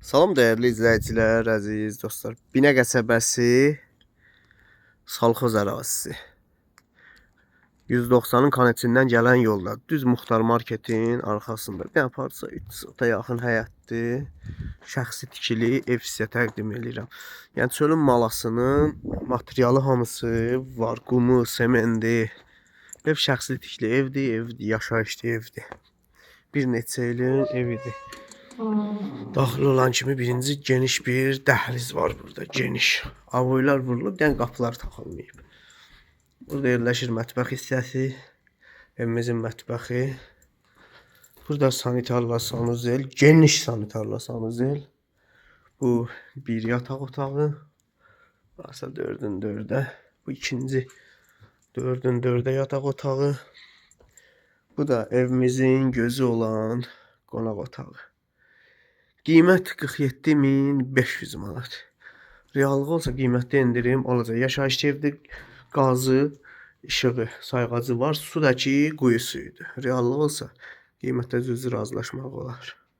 Salam dəyərli izləyicilər, əziz dostlar. Binə qəsəbəsi Salxoz ərazisi. 190-ın Kanetindən gələn yolda, düz Muxtar Marketin arxasında. Bir aparsa 300-a yaxın həyətdir. Şəxsi tikili ev sizə təqdim edirəm. Yəni çölün malasının materialı hamısı var. Qumu, semendi. Ev şəxsi tikili evdir, yaşayışlı evdir. Bir neçə ilin evidir. Daxil olan kimi birinci geniş bir dəhliz var burada, geniş. Avoylar vurulub, dən qapılar taxılmayıb. Burada yerləşir mətbəx hissəsi, evimizin mətbəxi. Burada sanitarla sanuzel, geniş sanitarla sanuzel. Bu bir yataq otağı. Varsa 4'ün 4'ə. Bu ikinci 4'ün 4'ə yataq otağı. Bu da evimizin gözü olan qonaq otağı. Qiymət 47.500 manat. Reallığı olsa qiymətdə endirim olacaq. Yaşayış evdir, qazı, işığı, sayğacı var. Su da ki quyu suyudur. Reallığı olsa qiymətdə düzü razılaşmaq olar.